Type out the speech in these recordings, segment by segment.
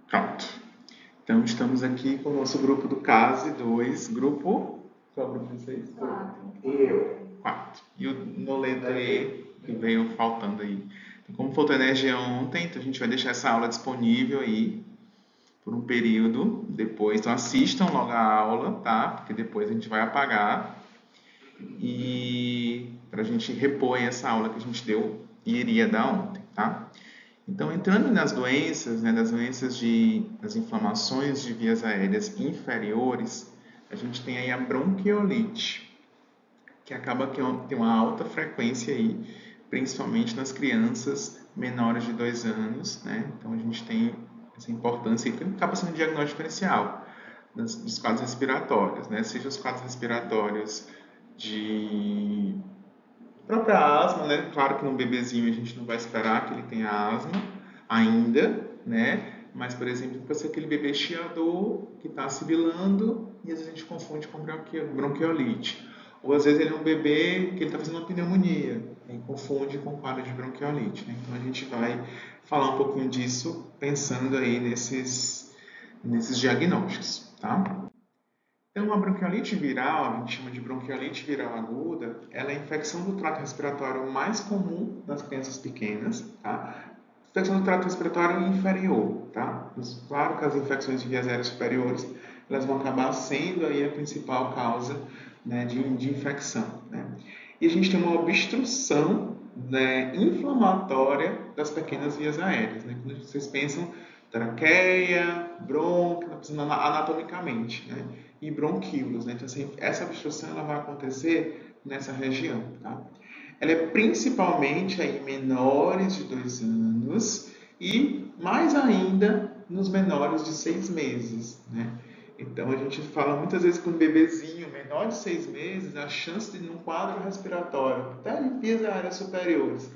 Pronto. Então, estamos aqui com o nosso grupo do CASE 2, grupo... Qual é o grupo de vocês? Eu. 4. E o Noleto E, que veio faltando aí. Então, como faltou energia ontem, então a gente vai deixar essa aula disponível aí por um período depois. Então, assistam logo a aula, tá? Porque depois a gente vai apagar e para a gente repor essa aula que a gente deu e iria dar ontem, tá? Então, entrando nas doenças, né, das inflamações de vias aéreas inferiores, a gente tem aí a bronquiolite, que acaba que tem uma alta frequência aí, principalmente nas crianças menores de 2 anos, né? Então, a gente tem essa importância que acaba sendo um diagnóstico diferencial dos quadros respiratórios, né? Seja os quadros respiratórios de própria asma, né? Claro que no bebezinho a gente não vai esperar que ele tenha asma ainda, né? Mas, por exemplo, pode ser aquele bebê chiador que está sibilando e às vezes a gente confunde com bronquiolite. Ou às vezes ele é um bebê que ele está fazendo uma pneumonia e confunde com quadro de bronquiolite, né? Então a gente vai falar um pouquinho disso pensando aí nesses diagnósticos, tá? Então, a bronquiolite viral, a gente chama de bronquiolite viral aguda, ela é a infecção do trato respiratório mais comum nas crianças pequenas, tá? Infecção do trato respiratório inferior, tá? Mas, claro que as infecções de vias aéreas superiores, elas vão acabar sendo aí a principal causa, né, de infecção, né? E a gente tem uma obstrução, né, inflamatória das pequenas vias aéreas, né? Quando vocês pensam traqueia, brônquio, anatomicamente, né? E bronquíolos, né? Então, assim, essa obstrução ela vai acontecer nessa região, tá? Ela é principalmente em menores de 2 anos e mais ainda nos menores de 6 meses, né? Então a gente fala muitas vezes que um bebezinho menor de 6 meses, a chance de num quadro respiratório, até em vias aéreas superiores,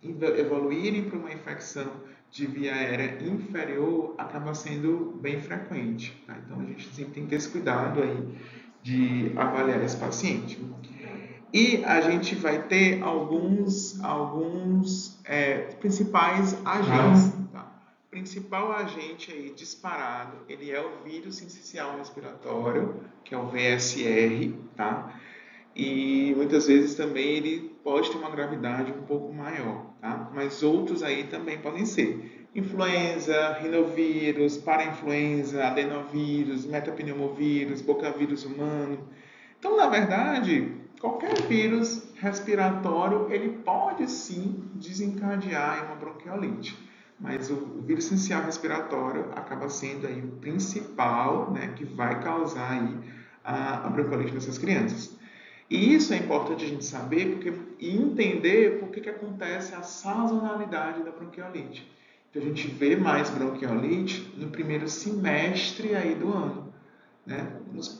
evoluírem para uma infecção de via aérea inferior acaba sendo bem frequente. Tá? Então a gente sempre tem que ter esse cuidado aí de avaliar esse paciente. E a gente vai ter alguns principais agentes. Tá? O principal agente aí disparado, ele é o vírus sincicial respiratório, que é o VSR, tá? E muitas vezes também ele pode ter uma gravidade um pouco maior, tá? Mas outros aí também podem ser influenza, rinovírus, parainfluenza, adenovírus, metapneumovírus, bocavírus humano. Então, na verdade, qualquer vírus respiratório ele pode sim desencadear uma bronquiolite, mas o vírus essencial respiratório acaba sendo aí o principal, né, que vai causar aí a bronquiolite nessas crianças. E isso é importante a gente saber e entender por que acontece a sazonalidade da bronquiolite. Então, a gente vê mais bronquiolite no primeiro semestre aí do ano. Né?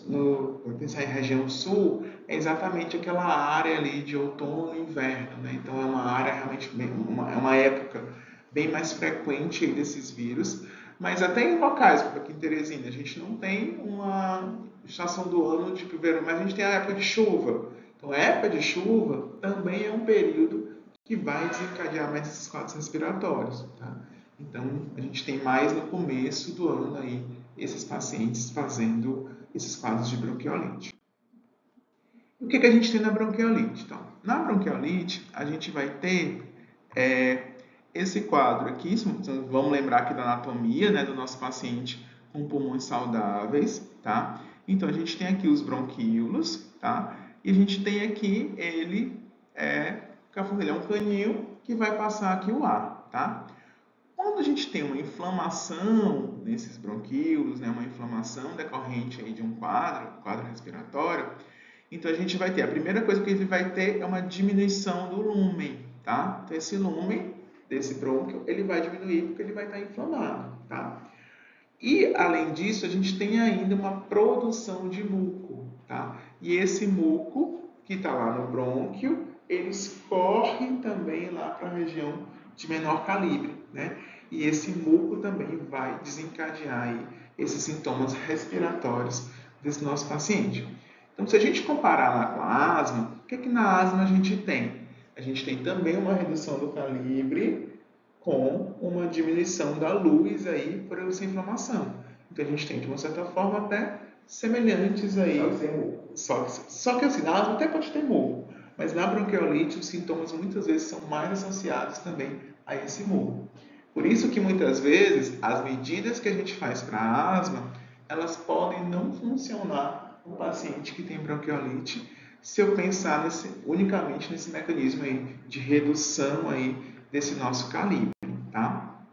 Vou pensar em região sul, é exatamente aquela área ali de outono e inverno. Né? Então, é uma área realmente, é uma época bem mais frequente desses vírus. Mas até em locais, como aqui em Teresina, a gente não tem uma estação do ano tipo verão, mas a gente tem a época de chuva. Então, a época de chuva também é um período que vai desencadear mais esses quadros respiratórios. Tá? Então, a gente tem mais no começo do ano aí esses pacientes fazendo esses quadros de bronquiolite. O que a gente tem na bronquiolite? Então, na bronquiolite, a gente vai ter esse quadro aqui, vamos lembrar aqui da anatomia, né, do nosso paciente com pulmões saudáveis, tá? Então, a gente tem aqui os bronquíolos, tá? E a gente tem aqui ele é um caninho que vai passar aqui o ar, tá? Quando a gente tem uma inflamação nesses bronquíolos, né, uma inflamação decorrente aí de um quadro respiratório, então a gente vai ter, a primeira coisa que ele vai ter é uma diminuição do lumen, tá? Então esse lumen desse brônquio, ele vai diminuir porque ele vai estar inflamado, tá? E além disso, a gente tem ainda uma produção de muco, tá? E esse muco que está lá no brônquio, ele escorre também lá para a região de menor calibre, né? E esse muco também vai desencadear aí esses sintomas respiratórios desse nosso paciente. Então, se a gente comparar lá com a asma, o que na asma a gente tem? A gente tem também uma redução do calibre, com uma diminuição da luz aí por essa inflamação. Então a gente tem, de uma certa forma, até semelhantes aí. Só que assim, na asma até pode ter morro, mas na bronquiolite os sintomas muitas vezes são mais associados também a esse morro. Por isso que muitas vezes as medidas que a gente faz para a asma, elas podem não funcionar no paciente que tem bronquiolite, se eu pensar unicamente nesse mecanismo aí de redução aí desse nosso calibre, tá?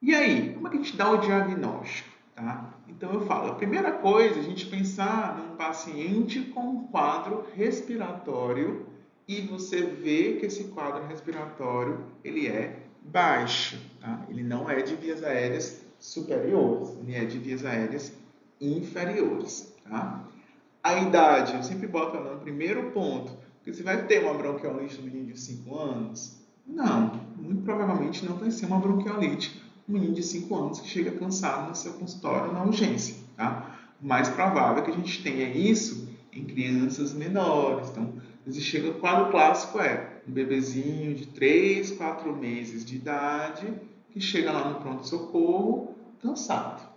E aí, como é que a gente dá o diagnóstico, tá? Então eu falo, a primeira coisa é a gente pensar num paciente com um quadro respiratório e você vê que esse quadro respiratório ele é baixo, tá? Ele não é de vias aéreas superiores, ele é de vias aéreas inferiores, tá? A idade, eu sempre boto ela no primeiro ponto, porque você vai ter uma bronquiolite no menino de 5 anos? Não, muito provavelmente não vai ser uma bronquiolite no menino de 5 anos que chega cansado no seu consultório na urgência, tá? O mais provável é que a gente tenha isso em crianças menores. Então, chega, o quadro clássico é um bebezinho de 3, 4 meses de idade que chega lá no pronto-socorro cansado.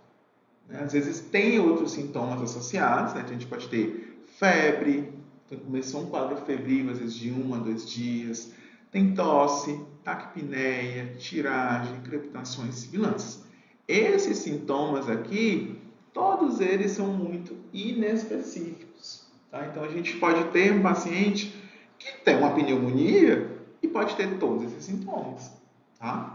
Às vezes tem outros sintomas associados, né? A gente pode ter febre, então começou um quadro febril, às vezes de 1 a 2 dias, tem tosse, taquipneia, tiragem, crepitações, sibilâncias. Esses sintomas aqui, todos eles são muito inespecíficos, tá? Então a gente pode ter um paciente que tem uma pneumonia e pode ter todos esses sintomas, tá?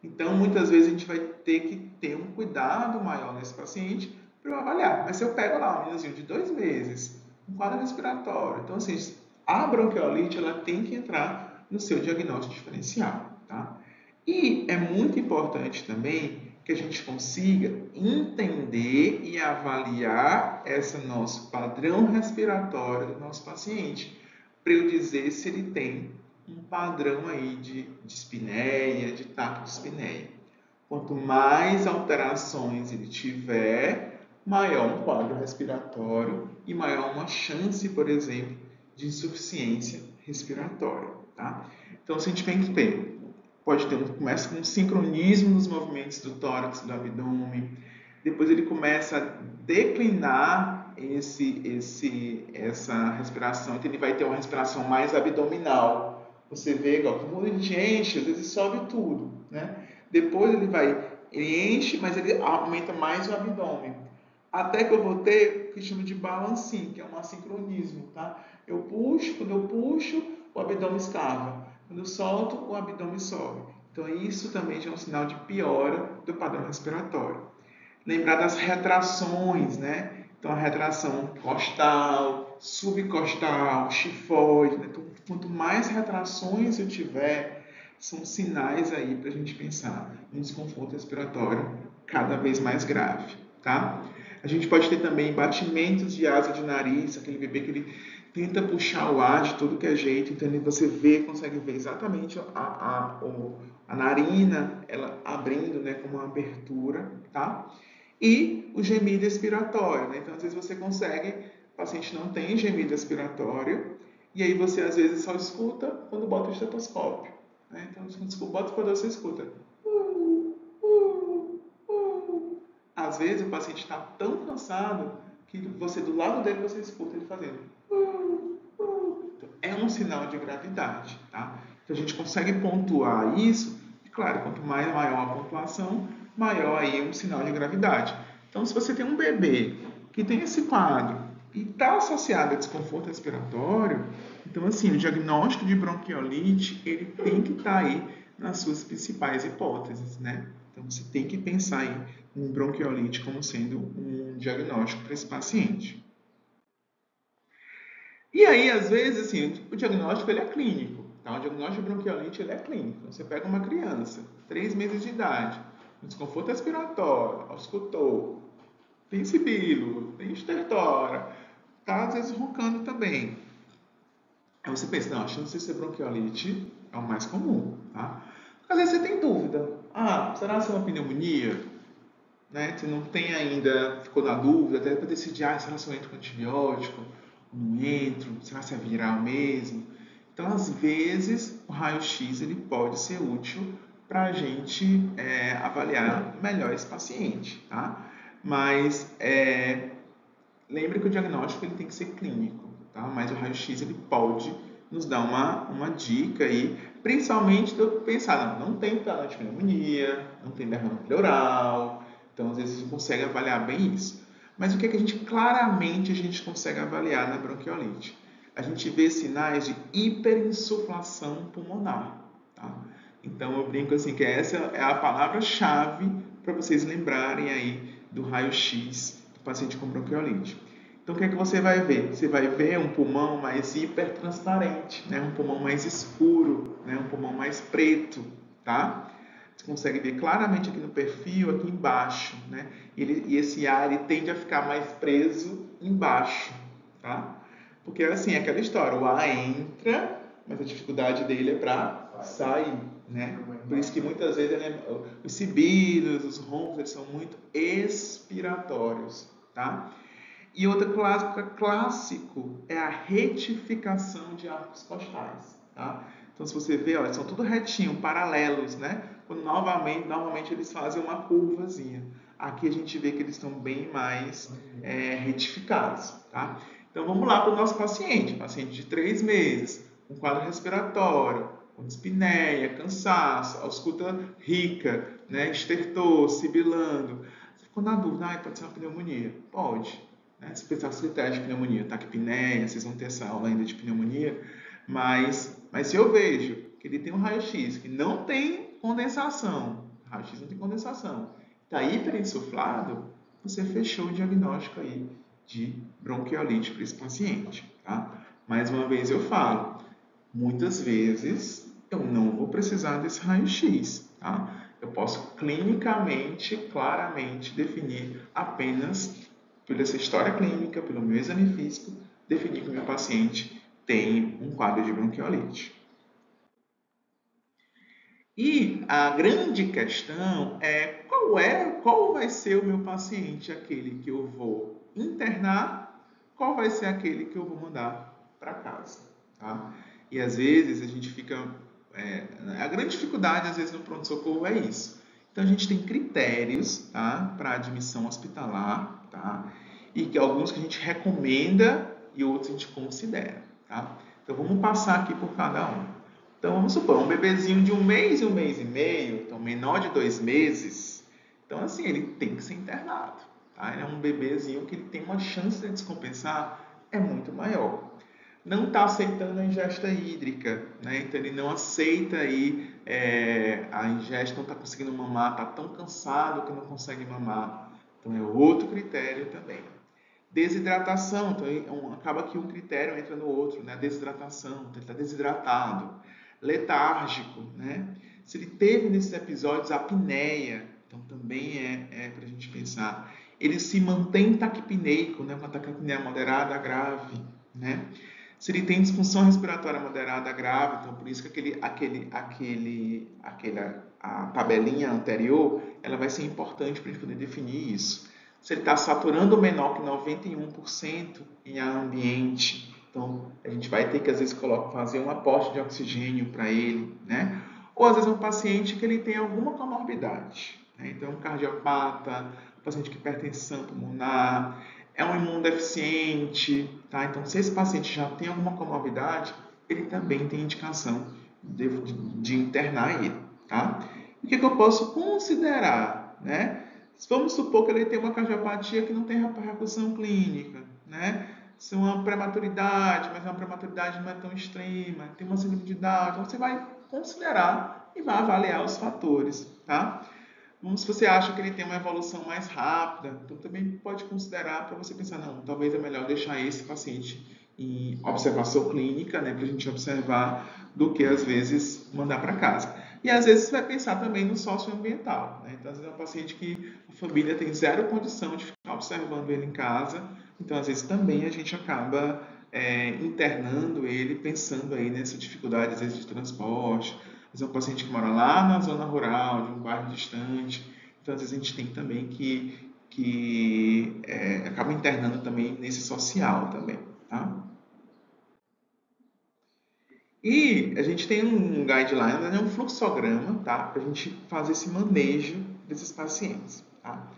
Então, muitas vezes a gente vai ter que ter um cuidado maior nesse paciente para eu avaliar. Mas se eu pego lá um meninozinho de 2 meses, um quadro respiratório, então assim, a bronquiolite ela tem que entrar no seu diagnóstico diferencial, tá? E é muito importante também que a gente consiga entender e avaliar esse nosso padrão respiratório do nosso paciente, para eu dizer se ele tem um padrão aí de dispneia, de taquidispneia. Quanto mais alterações ele tiver, maior um quadro respiratório e maior uma chance, por exemplo, de insuficiência respiratória, tá? Então, se a gente pensa bem, começa com um sincronismo nos movimentos do tórax e do abdômen, depois ele começa a declinar essa respiração, então ele vai ter uma respiração mais abdominal. Você vê, igual, quando a gente enche, às vezes sobe tudo, né? Depois ele enche, mas ele aumenta mais o abdômen. Até que eu vou ter o que chama de balancing, que é um assincronismo, tá? Quando eu puxo, o abdômen escava. Quando eu solto, o abdômen sobe. Então isso também já é um sinal de piora do padrão respiratório. Lembrar das retrações, né? Então, a retração costal, subcostal, chifóide. Né? Então, quanto mais retrações eu tiver, são sinais aí para a gente pensar em desconforto respiratório cada vez mais grave, tá? A gente pode ter também batimentos de asa de nariz, aquele bebê que ele tenta puxar o ar de todo que é jeito, então você consegue ver exatamente a narina, ela abrindo, né, com uma abertura, tá? E o gemido expiratório, né? Então, às vezes você consegue, o paciente não tem gemido expiratório, e aí você às vezes só escuta quando bota o estetoscópio, né? Então, quando você bota o estetoscópio, você escuta. Às vezes o paciente está tão cansado que você, do lado dele, você escuta ele fazendo. Então, é um sinal de gravidade, tá? Então, a gente consegue pontuar isso, e claro, quanto maior a pontuação, maior aí um sinal de gravidade. Então, se você tem um bebê que tem esse quadro e está associado a desconforto respiratório, então, assim, o diagnóstico de bronquiolite, ele tem que estar aí nas suas principais hipóteses, né? Então, você tem que pensar aí em bronquiolite como sendo um diagnóstico para esse paciente. E aí, às vezes, assim, o diagnóstico ele é clínico. Tá? O diagnóstico de bronquiolite ele é clínico. Então, você pega uma criança, 3 meses de idade, com desconforto respiratório, auscultou, tem sibilo, tem estertora, tá às vezes roncando também. Aí você pensa, não, a chance de ser bronquiolite é o mais comum, tá? Às vezes você tem dúvida. Ah, será que é uma pneumonia? Né? Você não tem ainda, ficou na dúvida, até para decidir, será que eu entro com antibiótico? Não entro? Será que é viral mesmo? Então, Então, às vezes, o raio-x ele pode ser útil para a gente avaliar melhor esse paciente, tá? Mas lembre que o diagnóstico ele tem que ser clínico, tá? Mas o raio-x ele pode nos dar uma dica aí, principalmente do pensar, não tem pneumonia, não tem derrame pleural, então às vezes a gente consegue avaliar bem isso. Mas o que é que a gente consegue avaliar na bronquiolite? A gente vê sinais de hiperinsuflação pulmonar, tá? Então eu brinco assim que essa é a palavra-chave para vocês lembrarem aí do raio-x do paciente com bronquiolite. Então o que é que você vai ver? Você vai ver um pulmão mais hipertransparente, né? Um pulmão mais escuro, né? Um pulmão mais preto, tá? Você consegue ver claramente aqui no perfil, aqui embaixo, né? E esse ar ele tende a ficar mais preso embaixo, tá? Porque assim, é aquela história, o ar entra, mas a dificuldade dele é para sair, né? Por isso que muitas vezes os sibilos, os roncos, eles são muito expiratórios, tá? E outro clássico é a retificação de arcos costais, tá? Então, se você vê, olha, são tudo retinho, paralelos, né? Quando normalmente eles fazem uma curvazinha. Aqui a gente vê que eles estão bem mais retificados, tá? Então, vamos lá para o nosso paciente de 3 meses, com quadro respiratório, com dispneia, cansaço, ausculta rica, né? Estertor, sibilando. Você ficou na dúvida, pode ser uma pneumonia? Pode. Né? Se pensar os critérios de pneumonia, taquipneia, vocês vão ter essa aula ainda de pneumonia, mas se eu vejo que ele tem um raio-x que não tem condensação, raio-x não tem condensação, está hiperinsuflado, você fechou o diagnóstico aí de bronquiolite para esse paciente, tá? Mais uma vez eu falo, muitas vezes eu não vou precisar desse raio-x, tá? Eu posso clinicamente, claramente definir apenas pela essa história clínica, pelo meu exame físico, definir que o meu paciente tem um quadro de bronquiolite. E a grande questão é qual vai ser o meu paciente, aquele que eu vou internar, qual vai ser aquele que eu vou mandar para casa, tá? E às vezes a gente fica a grande dificuldade às vezes no pronto-socorro é isso. Então a gente tem critérios, tá, para admissão hospitalar, tá? E que alguns que a gente recomenda e outros a gente considera, tá? Então vamos passar aqui por cada um. Então vamos supor, um bebezinho de 1 mês e 1 mês e meio, então menor de 2 meses, então assim, ele tem que ser internado, tá? Ele é um bebezinho que ele tem uma chance de descompensar é muito maior. Não está aceitando a ingesta hídrica, né? Então ele não aceita aí a ingesta, não está conseguindo mamar, está tão cansado que não consegue mamar. Então é outro critério também. Desidratação, então acaba que um critério entra no outro, né? Desidratação, então ele está desidratado. Letárgico, né? Se ele teve nesses episódios apneia, então também é para a gente pensar. Ele se mantém taquipneico, né? Uma taquipneia moderada grave, né? Se ele tem disfunção respiratória moderada grave, então por isso que a tabelinha anterior, ela vai ser importante para a gente poder definir isso. Se ele está saturando menor que 91% em ar ambiente, então a gente vai ter que às vezes fazer um aporte de oxigênio para ele, né? Ou às vezes um paciente que ele tem alguma comorbidade, né? Então um cardiopata, um paciente com hipertensão pulmonar, é um imunodeficiente, tá? Então se esse paciente já tem alguma comorbidade, ele também tem indicação de internar ele, tá? O que eu posso considerar, né? Vamos supor que ele tem uma cardiopatia que não tem repercussão clínica, né? Se é uma prematuridade, mas uma prematuridade não é tão extrema, tem uma síndrome de Down, então você vai considerar e vai avaliar os fatores, tá? Se você acha que ele tem uma evolução mais rápida, então também pode considerar para você pensar, não, talvez é melhor deixar esse paciente em observação clínica, né, para a gente observar, do que às vezes mandar para casa. E às vezes você vai pensar também no socioambiental, né? Então às vezes é um paciente que a família tem zero condição de ficar observando ele em casa, então às vezes também a gente acaba internando ele, pensando aí nessa dificuldade às vezes de transporte. Às vezes é um paciente que mora lá na zona rural, de um bairro distante, então às vezes a gente tem também que acaba internando também nesse social também, tá? E a gente tem um guideline, né, um fluxograma, tá? Para a gente fazer esse manejo desses pacientes, tá?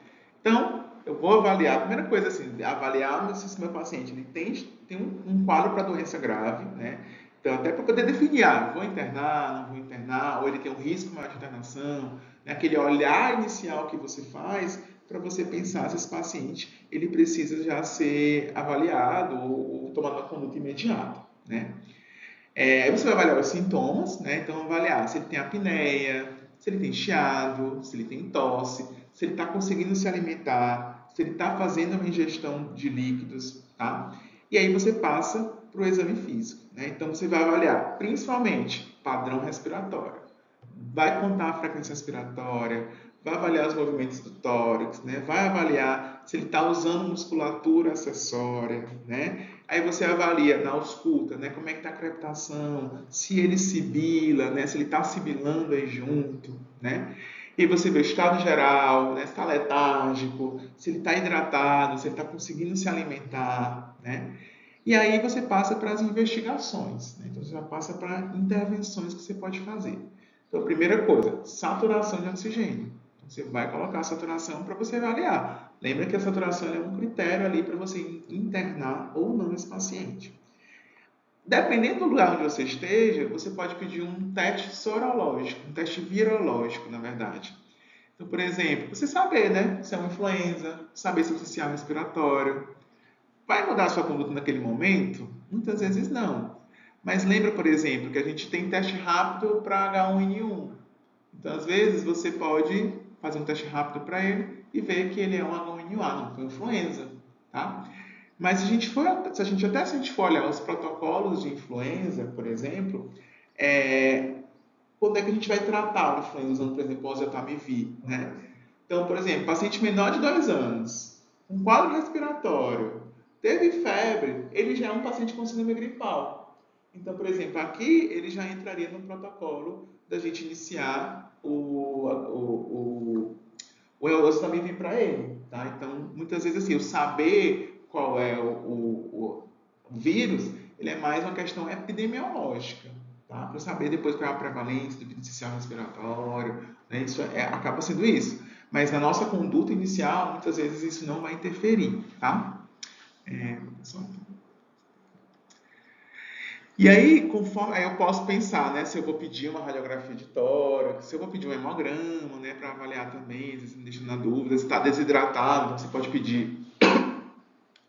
Então, eu vou avaliar, a primeira coisa assim, avaliar se esse meu paciente ele tem um quadro para doença grave, né? Então, até para poder definir, vou internar, não vou internar, ou ele tem um risco maior de internação, né? Aquele olhar inicial que você faz para você pensar se esse paciente ele precisa já ser avaliado ou tomar uma conduta imediata, né? Aí você vai avaliar os sintomas, né? Então, avaliar se ele tem apneia, se ele tem chiado, se ele tem tosse, se ele está conseguindo se alimentar, se ele está fazendo uma ingestão de líquidos, tá? E aí você passa para o exame físico, né? Então, você vai avaliar principalmente padrão respiratório, vai contar a frequência respiratória, vai avaliar os movimentos do tórax, né? Vai avaliar se ele está usando musculatura acessória, né? Aí você avalia na ausculta, né? Como é que está a crepitação, se ele sibila, né? Se ele está sibilando aí junto, né? E você vê o estado geral, né? Se está letárgico, se ele está hidratado, se ele está conseguindo se alimentar, né? E aí você passa para as investigações, né? Então você já passa para intervenções que você pode fazer. Então, a primeira coisa, saturação de oxigênio. Então, você vai colocar a saturação para você avaliar. Lembra que a saturação é um critério ali para você internar ou não esse paciente. Dependendo do lugar onde você esteja, você pode pedir um teste sorológico, um teste virológico, na verdade. Então, por exemplo, você saber, né, se é uma influenza, saber se é um sistema respiratório. Vai mudar a sua conduta naquele momento? Muitas vezes não. Mas lembra, por exemplo, que a gente tem teste rápido para H1N1. Então, às vezes, você pode fazer um teste rápido para ele e ver que ele é um H1N1, não foi influenza, tá? Mas se a gente for olhar os protocolos de influenza, por exemplo, quando é que a gente vai tratar o influenza usando, por exemplo, o oseltamivir, né? Então, por exemplo, paciente menor de 2 anos, com quadro respiratório, teve febre, ele já é um paciente com síndrome gripal. Então, por exemplo, aqui ele já entraria no protocolo da gente iniciar o oseltamivir para ele, tá? Então, muitas vezes assim, o saber qual é o vírus, ele é mais uma questão epidemiológica, tá? Para saber depois qual é a prevalência do vírus social respiratório, né? Isso acaba sendo isso. Mas na nossa conduta inicial, muitas vezes isso não vai interferir, tá? Só e aí, conforme, aí eu posso pensar, né, se eu vou pedir uma radiografia de tórax, se eu vou pedir um hemograma, né, para avaliar também, às vezes me deixa na dúvida, se está desidratado, então você pode pedir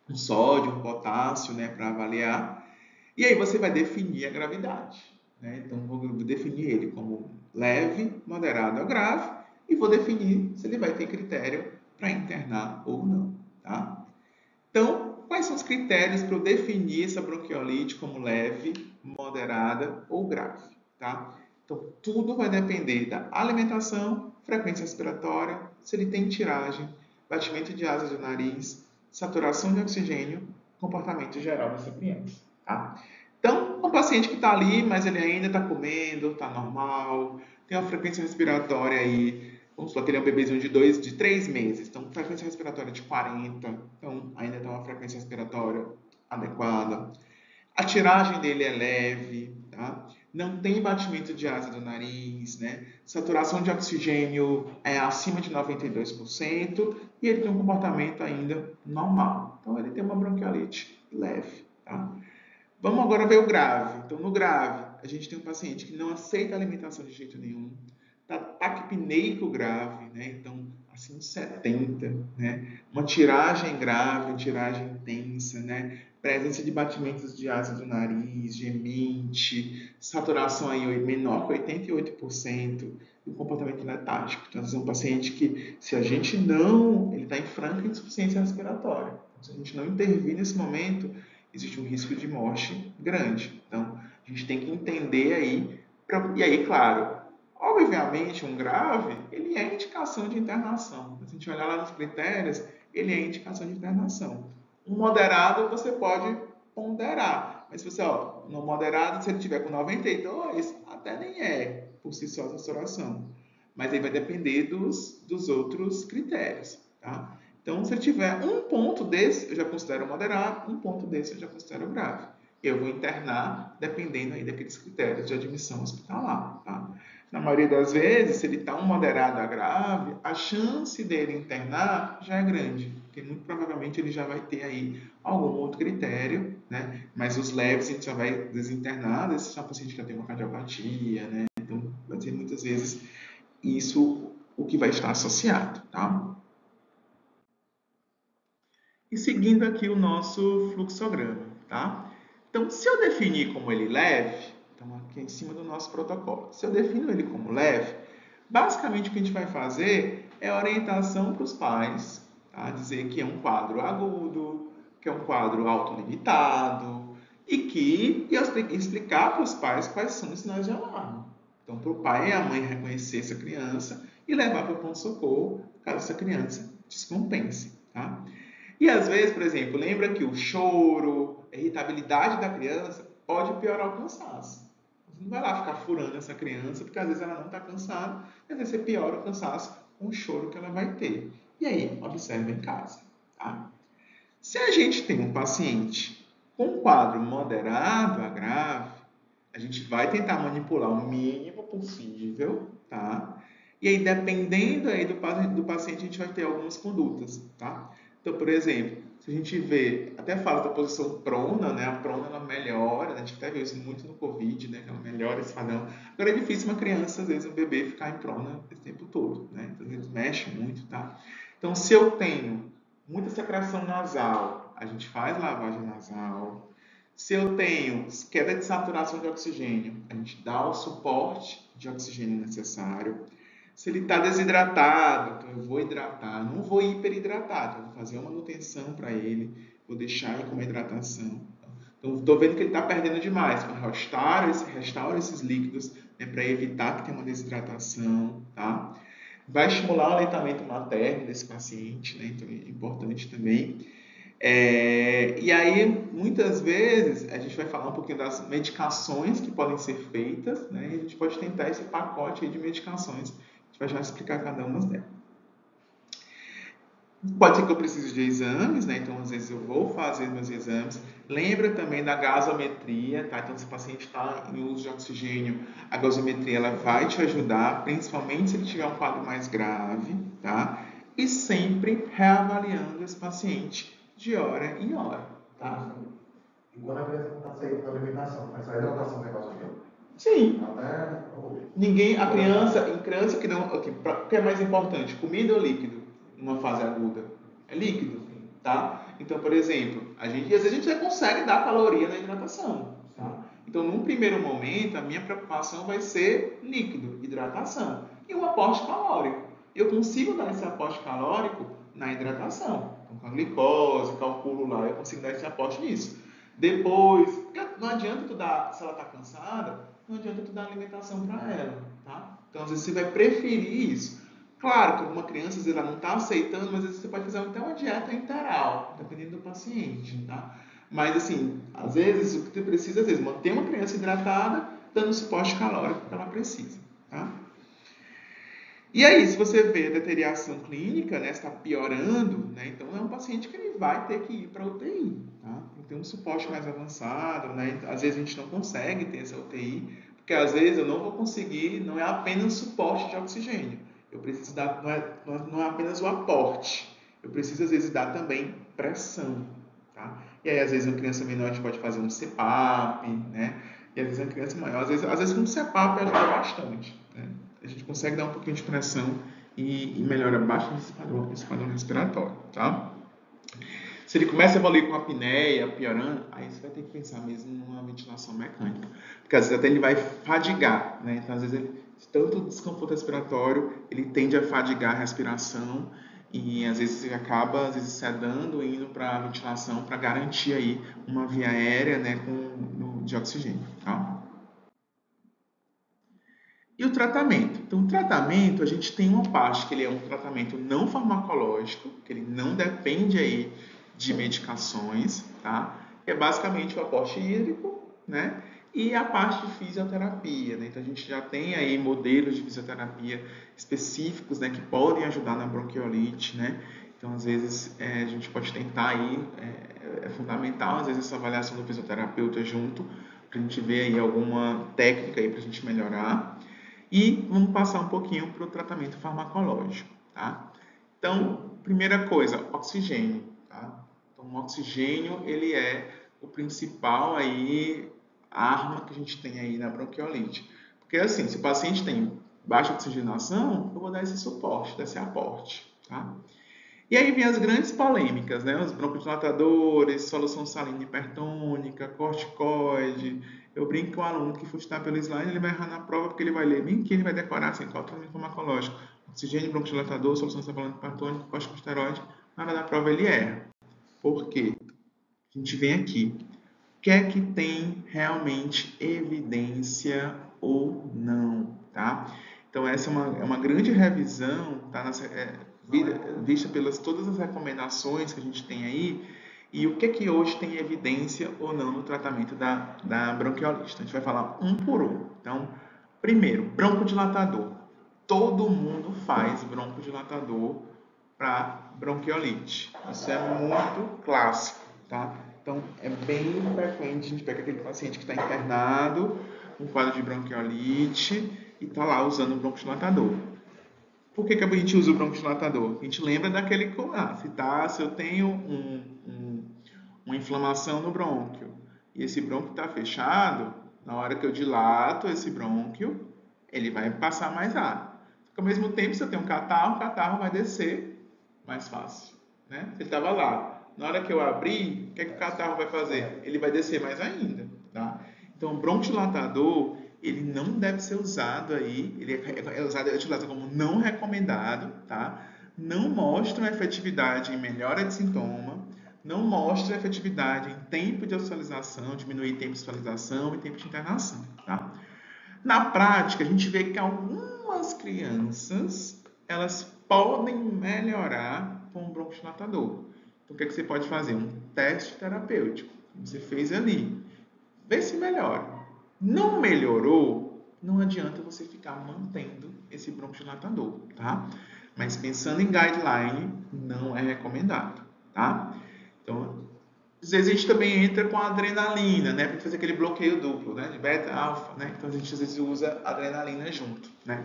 um sódio, um potássio, né, para avaliar. E aí você vai definir a gravidade, né? Então vou definir ele como leve, moderado ou grave e vou definir se ele vai ter critério para internar ou não, tá? Então, quais são os critérios para eu definir essa bronquiolite como leve, moderada ou grave, tá? Então, tudo vai depender da alimentação, frequência respiratória, se ele tem tiragem, batimento de asas do nariz, saturação de oxigênio, comportamento geral dessa criança, tá? Então, um paciente que está ali, mas ele ainda está comendo, está normal, tem uma frequência respiratória aí, vamos supor que ele é um bebezinho de 3 meses, então frequência respiratória de 40, então ainda tem uma frequência respiratória adequada. A tiragem dele é leve, tá? Não tem batimento de asa do nariz, né? Saturação de oxigênio é acima de 92% e ele tem um comportamento ainda normal. Então ele tem uma bronquiolite leve, tá? Vamos agora ver o grave. Então, no grave, a gente tem um paciente que não aceita alimentação de jeito nenhum, tá taquipneico grave, né? Então, assim, 70, né? Uma tiragem grave, uma tiragem intensa, né? Presença de batimentos de asa do nariz, gemente, saturação aí menor que 88% e o comportamento letárgico. Então, é um paciente que, se a gente não, ele está em franca insuficiência respiratória. Então, se a gente não intervir nesse momento, existe um risco de morte grande. Então, a gente tem que entender aí, e aí, claro, obviamente, um grave, ele é indicação de internação. Se a gente olhar lá nos critérios, ele é indicação de internação. Um moderado, você pode ponderar. Mas se você, no moderado, se ele tiver com 92, até nem é, por si só, a saturação. Mas aí vai depender dos outros critérios, tá? Então, se ele tiver um ponto desse, eu já considero moderado, um ponto desse eu já considero grave. eu vou internar dependendo aí daqueles critérios de admissão hospitalar, tá? Na maioria das vezes, se ele está um moderado a grave, a chance dele internar já é grande, porque muito provavelmente ele já vai ter aí algum outro critério, né? Mas os leves a gente já vai desinternar, esse é um paciente que já tem uma cardiopatia, né? Então, vai ser muitas vezes isso o que vai estar associado, tá? E seguindo aqui o nosso fluxograma, tá? Então, se eu definir como ele leve, então aqui em cima do nosso protocolo, se eu defino ele como leve, basicamente o que a gente vai fazer é orientação para os pais, tá? Dizer que é um quadro agudo, que é um quadro autolimitado e explicar para os pais quais são os sinais de alarme. Então, para o pai e a mãe reconhecer essa criança e levar para o pronto-socorro caso essa criança descompense, tá? E às vezes, por exemplo, lembra que o choro, a irritabilidade da criança pode piorar o cansaço. Você não vai lá ficar furando essa criança, porque às vezes ela não está cansada, e às vezes você piora o cansaço com o choro que ela vai ter. E aí, observa em casa. Tá? Se a gente tem um paciente com um quadro moderado a grave, a gente vai tentar manipular o mínimo possível, tá? E aí, dependendo aí do paciente, a gente vai ter algumas condutas, tá? Então, por exemplo, se a gente vê, até fala da posição prona, né? A prona, ela melhora, né? A gente até viu isso muito no Covid, né? Que ela melhora esse padrão. Agora, é difícil uma criança, às vezes, um bebê ficar em prona esse tempo todo, né? Então, eles mexem muito, tá? Então, se eu tenho muita secreção nasal, a gente faz lavagem nasal. Se eu tenho queda de saturação de oxigênio, a gente dá o suporte de oxigênio necessário. Se ele está desidratado, então eu vou hidratar, não vou hiperidratar, então eu vou fazer uma manutenção para ele, vou deixar ele com uma hidratação. Então, estou vendo que ele está perdendo demais, então restauro esses líquidos, né, para evitar que tenha uma desidratação, tá? Vai estimular o aleitamento materno desse paciente, né? Então é importante também. E aí, muitas vezes, a gente vai falar um pouquinho das medicações que podem ser feitas, né? E a gente pode tentar esse pacote aí de medicações. A gente vai já explicar cada uma delas. Pode ser que eu precise de exames, né? Então, às vezes, eu vou fazer meus exames. Lembra também da gasometria, tá? Então, se o paciente está em uso de oxigênio, a gasometria ela vai te ajudar, principalmente se ele tiver um quadro mais grave, tá? E sempre reavaliando esse paciente de hora em hora, tá? E quando a criança não está saindo da alimentação, faz a hidratação do negócio aqui? Sim. Até... Em criança que não, o que é mais importante, comida ou líquido? Numa fase aguda? É líquido, tá? Então, por exemplo, às vezes a gente já consegue dar caloria na hidratação, tá? Então, num primeiro momento, a minha preocupação vai ser líquido, hidratação e um aporte calórico. Eu consigo dar esse aporte calórico na hidratação. Então, com a glicose, calculo lá, eu consigo dar esse aporte nisso. Depois, não adianta tu dar, se ela está cansada, não adianta tu dar alimentação para ela, tá? Então, às vezes você vai preferir isso. Claro que alguma criança, às vezes, ela não está aceitando, mas às vezes você pode fazer até uma dieta interal, dependendo do paciente, tá? Mas, assim, às vezes, o que tu precisa, às vezes, manter uma criança hidratada, dando o suporte calórico que ela precisa, tá? E aí, se você vê a deterioração clínica, né, está piorando, né, então é um paciente que ele vai ter que ir para a UTI, tá? Tem que ter um suporte mais avançado, né? Às vezes a gente não consegue ter essa UTI, porque às vezes eu não vou conseguir, não é apenas suporte de oxigênio, eu preciso dar, não é apenas o aporte, eu preciso às vezes dar também pressão, tá? E aí às vezes uma criança menor a gente pode fazer um CPAP, né? E às vezes uma criança maior, às vezes com um CPAP ajuda bastante, né? A gente consegue dar um pouquinho de pressão e melhora bastante esse padrão respiratório, tá? Se ele começa a evoluir com apneia, piorando, aí você vai ter que pensar mesmo numa ventilação mecânica. Porque às vezes até ele vai fadigar, né? Então, às vezes, tanto o desconforto respiratório, ele tende a fadigar a respiração e às vezes ele acaba, às vezes, sedando e indo para a ventilação para garantir aí uma via aérea, né, de oxigênio, tá? E o tratamento? Então, o tratamento, a gente tem uma parte que ele é um tratamento não farmacológico, que ele não depende aí de medicações, tá? É basicamente o aporte hídrico, né? E a parte de fisioterapia, né? Então a gente já tem aí modelos de fisioterapia específicos, né, que podem ajudar na bronquiolite, né? Então às vezes a gente pode tentar aí, é fundamental às vezes essa avaliação do fisioterapeuta junto, para a gente ver aí alguma técnica aí para a gente melhorar. E vamos passar um pouquinho para o tratamento farmacológico, tá? Então, primeira coisa, oxigênio, tá? Então, o oxigênio, ele é o principal aí arma que a gente tem aí na bronquiolite. Porque assim, se o paciente tem baixa oxigenação, eu vou dar esse suporte, dar esse aporte, tá? E aí vem as grandes polêmicas, né? Os broncodilatadores, solução salina hipertônica, corticoide. Eu brinco com o aluno que for estudar pelo slide, ele vai errar na prova porque ele vai ler nem que ele vai decorar assim, qual é o tratamento farmacológico. Oxigênio, broncodilatador, solução salina hipertônica, corticosteroide. Na hora da prova ele erra. Por quê? A gente vem aqui. O que é que tem realmente evidência ou não, tá? Então essa é uma grande revisão, tá? Vista pelas todas as recomendações que a gente tem aí, e o que é que hoje tem evidência ou não no tratamento da bronquiolite. Então, a gente vai falar um por um. Então, primeiro, broncodilatador. Todo mundo faz broncodilatador para bronquiolite. Isso é muito clássico, tá? Então, é bem frequente, a gente pega aquele paciente que está internado, um quadro de bronquiolite, e está lá usando o broncodilatador. Por que a gente usa o broncodilatador? A gente lembra daquele se eu tenho uma inflamação no brônquio e esse brônquio está fechado, na hora que eu dilato esse brônquio, ele vai passar mais ar. Ao mesmo tempo, se eu tenho um catarro, o catarro vai descer mais fácil, né? Ele estava lá. Na hora que eu abrir, o que o catarro vai fazer? Ele vai descer mais ainda, tá? Então, o broncodilatador, ele não deve ser usado aí, ele é utilizado como não recomendado, tá? Não mostra efetividade em melhora de sintoma, não mostra efetividade em tempo de hospitalização, diminuir tempo de hospitalização e tempo de internação, tá? Na prática, a gente vê que algumas crianças, elas podem melhorar com o broncodilatador. Então, o que é que você pode fazer? Um teste terapêutico. Você fez ali. Vê se melhora. Não melhorou, não adianta você ficar mantendo esse broncodilatador, tá? Mas pensando em guideline, não é recomendado, tá? Então, às vezes a gente também entra com a adrenalina, né? Para fazer aquele bloqueio duplo, né? De beta, alfa, né? Então a gente às vezes usa adrenalina junto, né?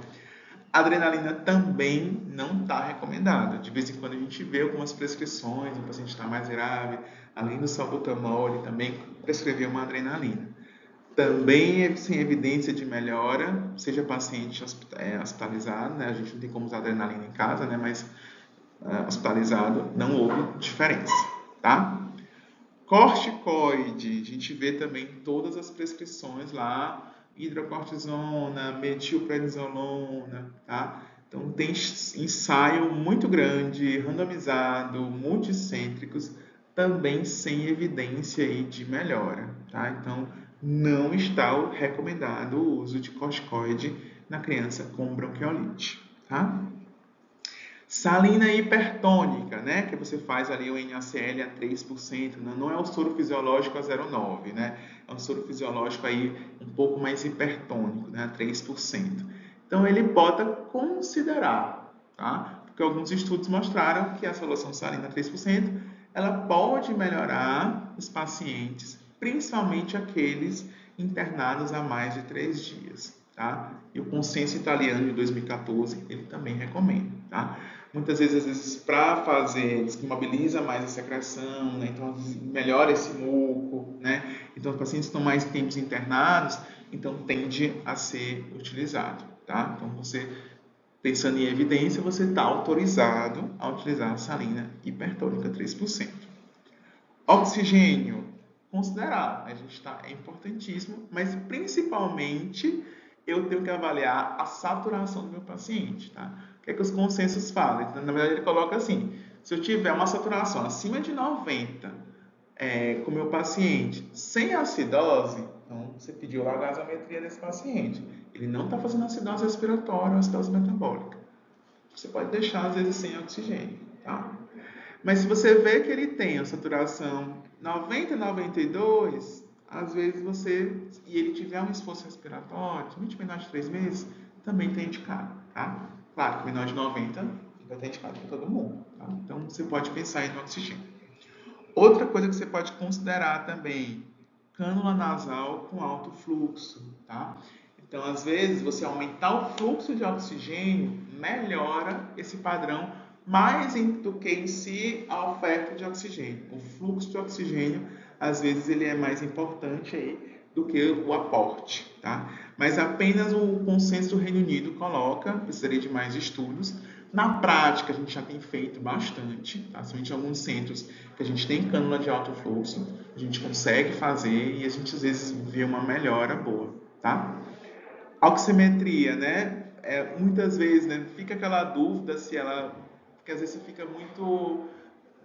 A adrenalina também não está recomendada. De vez em quando a gente vê algumas prescrições, o paciente está mais grave, além do salbutamol, ele também prescreveu uma adrenalina. Também é sem evidência de melhora, seja paciente hospitalizado, né? A gente não tem como usar adrenalina em casa, né? Mas hospitalizado não houve diferença, tá? Corticoide, a gente vê também todas as prescrições lá, hidrocortisona, metilprednisolona, tá? Então tem ensaio muito grande, randomizado, multicêntricos, também sem evidência aí de melhora, tá? Então não está recomendado o uso de corticoide na criança com bronquiolite, tá? Salina hipertônica, né? Que você faz ali o NaCl a 3%, não é o soro fisiológico a 0,9, né? É um soro fisiológico aí um pouco mais hipertônico, né? A 3%. Então ele pode considerar, tá? Porque alguns estudos mostraram que a solução salina a 3%, ela pode melhorar os pacientes, principalmente aqueles internados há mais de 3 dias, tá? E o consenso italiano de 2014, ele também recomenda, tá? Muitas vezes para fazer, desmobiliza mais a secreção, né? Então melhora esse muco, né? Então os pacientes estão mais tempos internados, então tende a ser utilizado, tá? Então você, pensando em evidência, você está autorizado a utilizar a salina hipertônica 3%. Oxigênio, considerar, a gente é importantíssimo, mas principalmente eu tenho que avaliar a saturação do meu paciente, tá? O que é que os consensos falam? Então, na verdade, ele coloca assim, se eu tiver uma saturação acima de 90 com o meu paciente sem acidose, então você pediu lá a gasometria desse paciente, ele não está fazendo acidose respiratória ou acidose metabólica. Você pode deixar, às vezes, sem oxigênio, tá? Mas se você vê que ele tem a saturação 90, 92, às vezes e ele tiver um esforço respiratório, limite menor de 3 meses, também está indicado, tá? Claro que menor de 90 vai estar indicado para todo mundo, tá? Então, você pode pensar aí no oxigênio. Outra coisa que você pode considerar também, cânula nasal com alto fluxo, tá? Então, às vezes, você aumentar o fluxo de oxigênio melhora esse padrão mais do que em si a oferta de oxigênio. O fluxo de oxigênio, às vezes, ele é mais importante aí do que o aporte, tá? Mas apenas o consenso do Reino Unido coloca, precisaria de mais estudos. Na prática, a gente já tem feito bastante, tá? Somente em alguns centros que a gente tem cânula de alto fluxo, a gente consegue fazer e a gente às vezes vê uma melhora boa, tá? Oximetria, né? Muitas vezes, né, fica aquela dúvida se ela, porque às vezes você fica muito,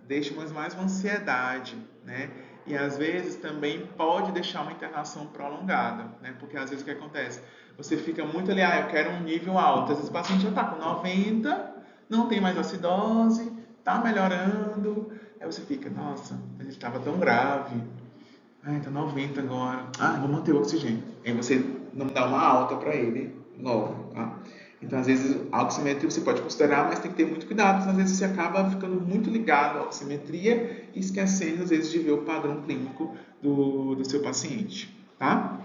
deixa mais uma ansiedade, né? E às vezes também pode deixar uma internação prolongada, né? Porque às vezes o que acontece? Você fica muito ali, eu quero um nível alto. Às vezes o paciente já está com 90, não tem mais acidose, está melhorando. Aí você fica, nossa, ele estava tão grave. Tá 90 agora. Vou manter o oxigênio. Aí você não dá uma alta para ele logo, tá? Então, às vezes, a oximetria você pode considerar, mas tem que ter muito cuidado, porque às vezes você acaba ficando muito ligado à oximetria e esquecendo, às vezes, de ver o padrão clínico do seu paciente, tá?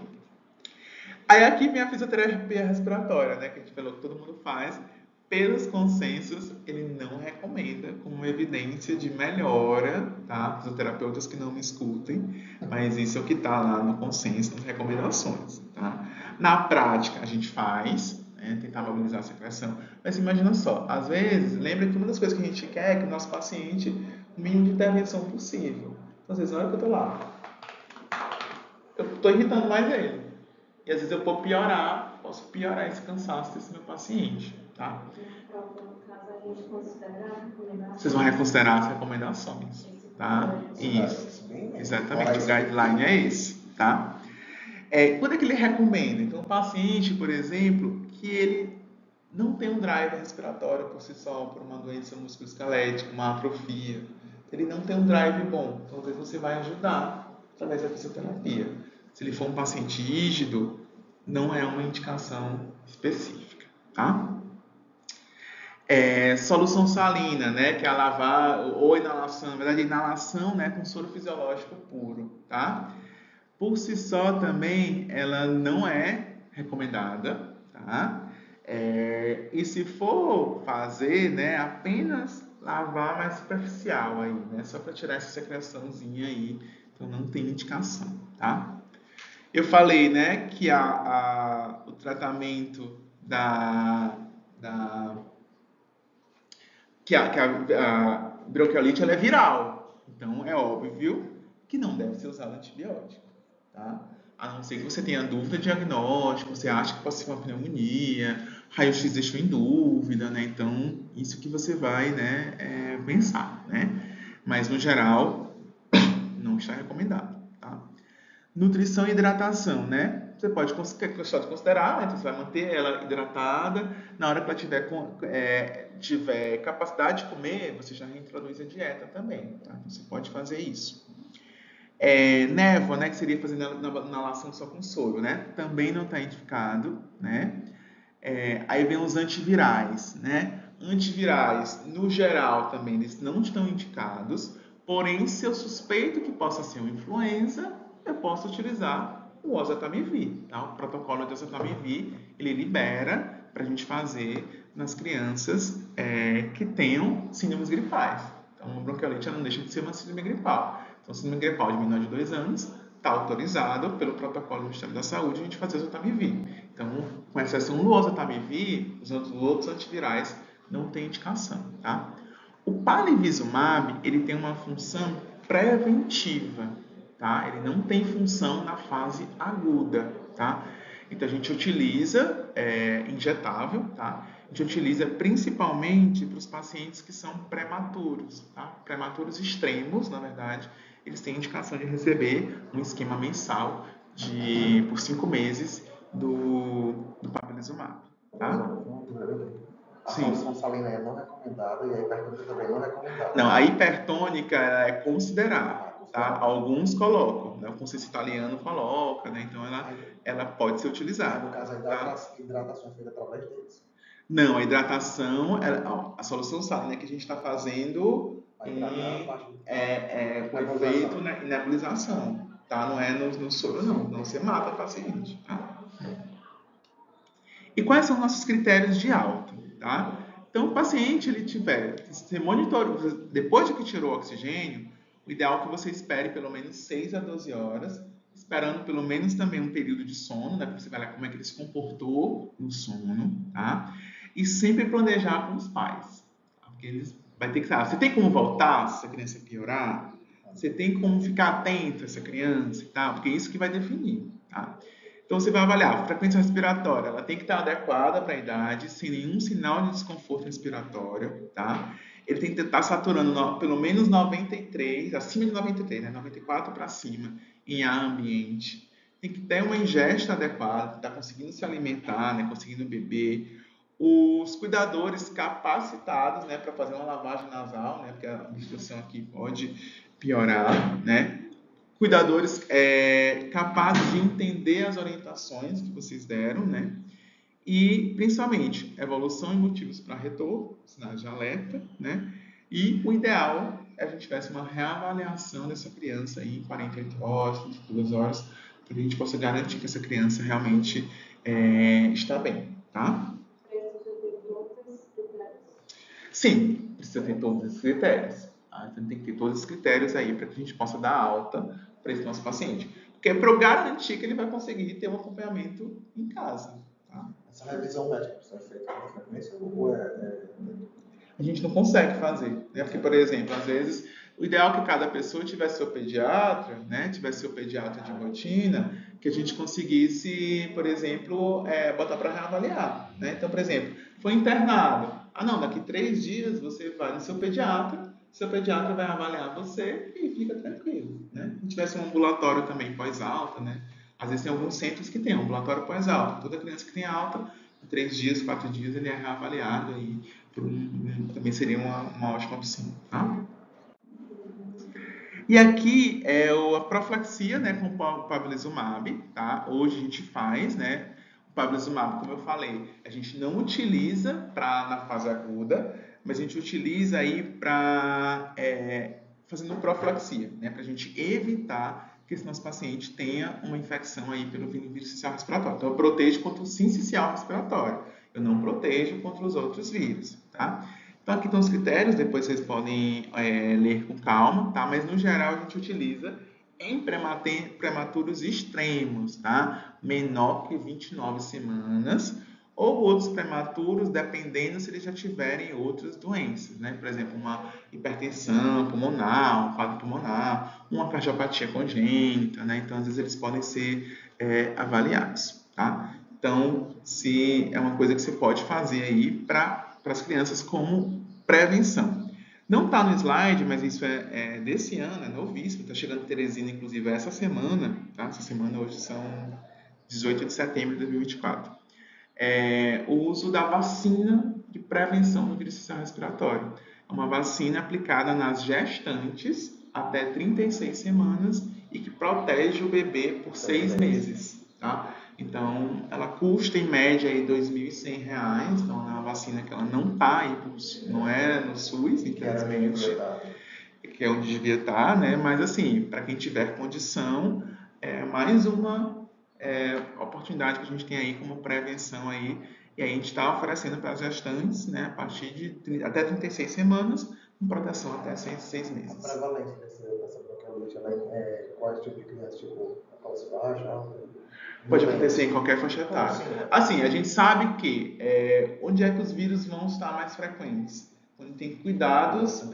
Aí aqui vem a fisioterapia respiratória, né, que a gente falou que todo mundo faz. Pelos consensos, ele não recomenda como evidência de melhora, tá? Fisioterapeutas que não me escutem, mas isso é o que está lá no consenso, nas recomendações, tá? Na prática, a gente faz, né, tentar mobilizar a secreção, mas imagina só, às vezes, lembra que uma das coisas que a gente quer é que o nosso paciente, o mínimo de intervenção possível. Então, às vezes, na hora que eu estou lá, eu estou irritando mais ele. E às vezes eu posso piorar esse cansaço desse meu paciente, tá? Vocês vão reconsiderar as recomendações, tá? Isso, exatamente, o guideline é esse, tá? Quando é que ele recomenda? Então, o paciente, por exemplo, que ele não tem um driver respiratório por si só, por uma doença musculoesquelética, uma atrofia, ele não tem um drive bom, então talvez você vai ajudar através da fisioterapia. Se ele for um paciente rígido, não é uma indicação específica, tá? Solução salina, né, que é a lavar ou inalação, na verdade, inalação, né, com soro fisiológico puro, tá? Por si só também, ela não é recomendada, tá? E se for fazer, né, apenas lavar mais superficial aí, né, só para tirar essa secreçãozinha aí, então não tem indicação, tá? Eu falei, né, que o tratamento que a bronquiolite ela é viral. Então, é óbvio que não deve ser usado antibiótico, tá? A não ser que você tenha dúvida de diagnóstico, você acha que pode ser uma pneumonia, raio-x deixou em dúvida, né? Então, isso que você vai, né, pensar, né? Mas, no geral, não está recomendado, tá? Nutrição e hidratação, né? Você pode considerar, né? Então, você vai manter ela hidratada. Na hora que ela tiver capacidade de comer, você já reintroduz a dieta também, tá? Então, você pode fazer isso. Névoa, né? Que seria fazer inalação só com soro, né? Também não está indicado, né? Aí vem os antivirais, né? Antivirais, no geral, também eles não estão indicados. Porém, se eu suspeito que possa ser uma influenza, eu posso utilizar o oseltamivir, tá? O protocolo de oseltamivir, ele libera para a gente fazer nas crianças que tenham síndromes gripais. Então, a bronquiolite não deixa de ser uma síndrome gripal. Então, síndrome gripal de menor de 2 anos está autorizado pelo protocolo do Ministério da Saúde a gente fazer o oseltamivir. Então, com exceção do oseltamivir, os outros antivirais não têm indicação, tá? O palivizumab, ele tem uma função preventiva, tá? Ele não tem função na fase aguda, tá? Então, a gente utiliza injetável, tá? A gente utiliza principalmente para os pacientes que são prematuros, tá? Prematuros extremos, na verdade, eles têm indicação de receber um esquema mensal por 5 meses do palivizumab, tá? A solução salina é não recomendada e a hipertônica também não é recomendada. Não, a hipertônica é considerada, tá? Alguns colocam, né, o consenso italiano coloca, né? Então ela pode ser utilizada. No caso, a Tá? hidratação é feita através deles. Não, a hidratação, a solução salina que a gente está fazendo foi feito em nebulização, tá? Não é no soro, não. Não você mata o paciente, tá? E quais são nossos critérios de alta, tá? Então, o paciente, ele tiver, você monitora, depois de que tirou o oxigênio, o ideal é que você espere pelo menos 6 a 12 horas, esperando pelo menos também um período de sono, né? Para você ver como é que ele se comportou no sono, tá? E sempre planejar com os pais, tá? Porque eles vai ter que saber, você tem como voltar se a criança piorar? Você tem como ficar atento a essa criança, tá? Porque é isso que vai definir, tá? Então você vai avaliar a frequência respiratória, ela tem que estar adequada para a idade, sem nenhum sinal de desconforto respiratório, tá? Ele tem que estar saturando pelo menos 93, acima de 93, né? 94 para cima, em ar ambiente. Tem que ter uma ingesta adequada, estar conseguindo se alimentar, né? Conseguindo beber. Os cuidadores capacitados, né? Para fazer uma lavagem nasal, né? Porque a obstrução aqui pode piorar, né? Cuidadores capazes de entender as orientações que vocês deram, né? E, principalmente, evolução e motivos para retorno, sinais de alerta, né? E o ideal é a gente tivesse uma reavaliação dessa criança aí em 48 horas, 32 horas, para que a gente possa garantir que essa criança realmente está bem, tá? Sim, precisa ter todos esses critérios. Tá? Então tem que ter todos esses critérios aí para que a gente possa dar alta para esse nosso paciente. Porque é para garantir que ele vai conseguir ter um acompanhamento em casa. Tá? Essa revisão médica precisa ser feita com frequência ou A gente não consegue fazer, né? Porque, por exemplo, às vezes o ideal é que cada pessoa tivesse seu pediatra, né? Tivesse seu pediatra de rotina, que a gente conseguisse, por exemplo, botar para reavaliar, né? Então, por exemplo, foi internado. Ah, não, daqui 3 dias você vai no seu pediatra vai avaliar você e fica tranquilo, né? Se tivesse um ambulatório também pós-alta, né? Às vezes tem alguns centros que tem um ambulatório pós-alta. Toda criança que tem alta, em 3 dias, 4 dias, ele é reavaliado e também seria uma ótima opção, tá? E aqui é a profilaxia, né, com o pabelizumab, tá? Hoje a gente faz, né? O pabelizumab, como eu falei, a gente não utiliza na fase aguda, mas a gente utiliza aí para fazendo profilaxia, né? Para a gente evitar que esse nosso paciente tenha uma infecção aí pelo vírus sincicial respiratório. Então, eu protejo contra o sincicial respiratório. Eu não protejo contra os outros vírus, tá? Então, aqui estão os critérios, depois vocês podem ler com calma, tá? Mas, no geral, a gente utiliza em prematuros extremos, tá? Menor que 29 semanas, ou outros prematuros, dependendo se eles já tiverem outras doenças, né? Por exemplo, uma hipertensão pulmonar, um quadro pulmonar, uma cardiopatia congênita, né? Então, às vezes, eles podem ser avaliados, tá? Então, se é uma coisa que você pode fazer aí para as crianças como prevenção. Não está no slide, mas isso é desse ano, é novíssimo, está chegando em Teresina, inclusive, essa semana, tá? Essa semana hoje são 18 de setembro de 2024. O uso da vacina de prevenção do vírus sincicial respiratório. É uma vacina aplicada nas gestantes até 36 semanas e que protege o bebê por 6 meses, tá? Então, ela custa em média aí R$ 2.100. Então, é uma vacina que ela não está aí, não é no SUS, infelizmente, que é onde devia estar, né? Mas assim, para quem tiver condição, é mais uma oportunidade que a gente tem aí como prevenção aí. E aí a gente está oferecendo para as gestantes, né? A partir de até 36 semanas, com proteção até 6 meses. A prevalência dessa bronquiolite, qual tipo de criança? Tipo, classe baixa, alta? Pode acontecer em qualquer faixa etária. Assim, a gente sabe que onde é que os vírus vão estar mais frequentes? Quando tem cuidados,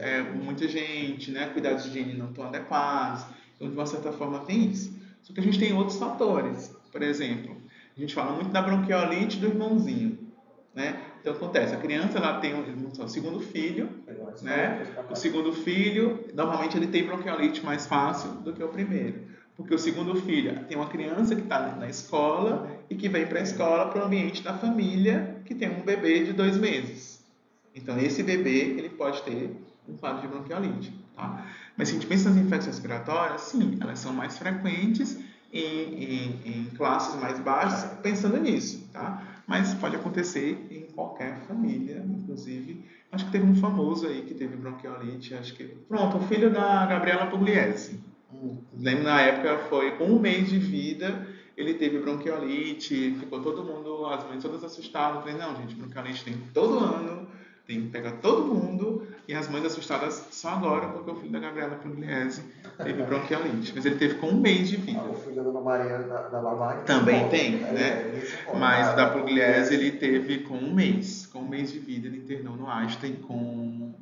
muita gente, né? Cuidados de higiene não tão adequados. Então, de uma certa forma, tem isso. Só que a gente tem outros fatores. Por exemplo, a gente fala muito da bronquiolite do irmãozinho, né? Então, acontece, a criança ela tem o segundo filho, né? O segundo filho, normalmente ele tem bronquiolite mais fácil do que o primeiro. Porque o segundo filho tem uma criança que está na escola e que vem para a escola para o ambiente da família que tem um bebê de 2 meses. Então, esse bebê ele pode ter um quadro de bronquiolite. tá? Mas se a gente pensa nas infecções respiratórias, sim, elas são mais frequentes em classes mais baixas, pensando nisso, tá? Mas pode acontecer em qualquer família, inclusive. Acho que teve um famoso aí que teve bronquiolite, acho que... Pronto, o filho da Gabriela Pugliese. Lembro na época, foi com 1 mês de vida, ele teve bronquiolite, ficou todo mundo, as mães todas assustadas. Eu falei, não, gente, bronquiolite tem todo ano, tem que pegar todo mundo. E as mães assustadas só agora, porque o filho da Gabriela Pugliese teve bronquiolite. Mas ele teve com 1 mês de vida. O filho da Dona Maria da Lamar Também tem, né? Mas o da Pugliese ele teve com 1 mês. Com 1 mês de vida, ele internou no Einstein com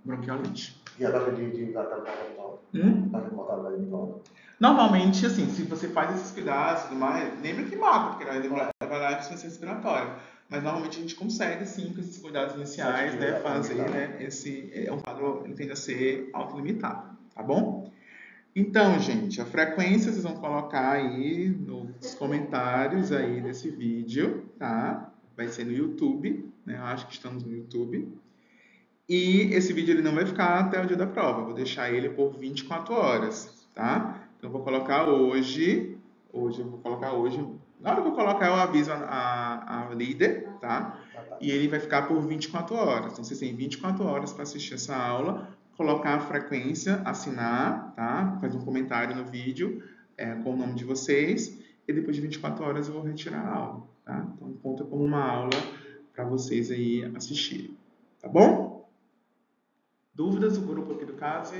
bronquiolite. E a data de tratamento habitual? Data de mortalidade habitual? Normalmente, assim, se você faz esses cuidados e tudo mais, lembra que mata, porque vai lá insuficiência respiratória. Mas normalmente a gente consegue, sim, com esses cuidados iniciais, né, fazer, né, é um quadro, ele tende a ser autolimitado, tá bom? Então, gente, a frequência vocês vão colocar aí nos comentários aí desse vídeo, tá? Vai ser no YouTube, né? Eu acho que estamos no YouTube. E esse vídeo ele não vai ficar até o dia da prova, eu vou deixar ele por 24 horas, tá? Então, eu vou colocar hoje, na hora que eu colocar eu aviso a líder, tá? E ele vai ficar por 24 horas, então vocês têm 24 horas para assistir essa aula, colocar a frequência, assinar, tá? Faz um comentário no vídeo com o nome de vocês, e depois de 24 horas eu vou retirar a aula, tá? Então, conta como uma aula para vocês aí assistirem, tá bom? Dúvidas do grupo aqui do caso?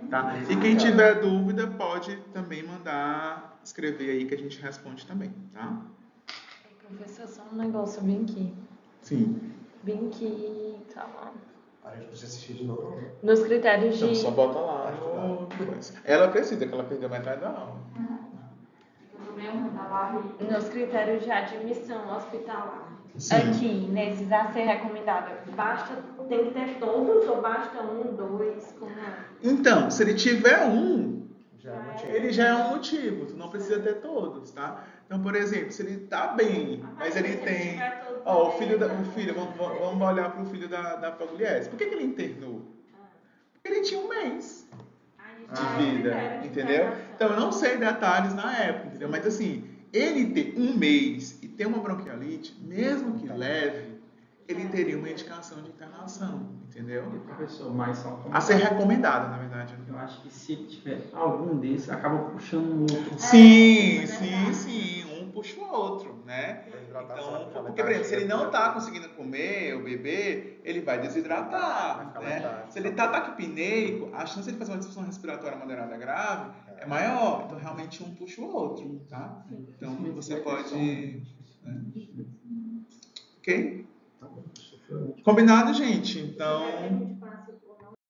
Tá? E quem tiver dúvida pode também mandar escrever aí que a gente responde também, tá? Professor, só um negócio bem aqui. Sim. Bem aqui, tá lá. A gente precisa assistir de novo, né? Nos critérios de... Então, só bota lá no... Ela precisa, que ela perdeu metade da aula. Nos critérios de admissão hospitalar. Sim. Aqui, nesses a ser recomendado, tem que ter todos ou basta 1, 2? Como é? Então, se ele tiver um, Ele já é um motivo. Tu não precisa ter todos, tá? Então, por exemplo, se ele tá bem, mas ele tem... Ó, vamos olhar para o filho da Pugliese. Por que ele internou? Porque ele tinha 1 mês de vida, entendeu? Então, eu não sei detalhes na época, entendeu? Mas assim, ele ter 1 mês e ter uma bronquiolite, mesmo que leve, ele teria uma indicação de internação, entendeu? E, professor, mas só A ser recomendada, na verdade. Eu acho que se tiver algum desses, acaba puxando o outro. Sim. Um puxa o outro, né? Então, porque, por exemplo, se ele não está conseguindo comer ou beber, ele vai desidratar, né? Se ele está taquipneico, a chance de ele fazer uma disfunção respiratória moderada grave é maior. Então, realmente, um puxa o outro, tá? Então, você pode... Ok? Combinado, gente? Então...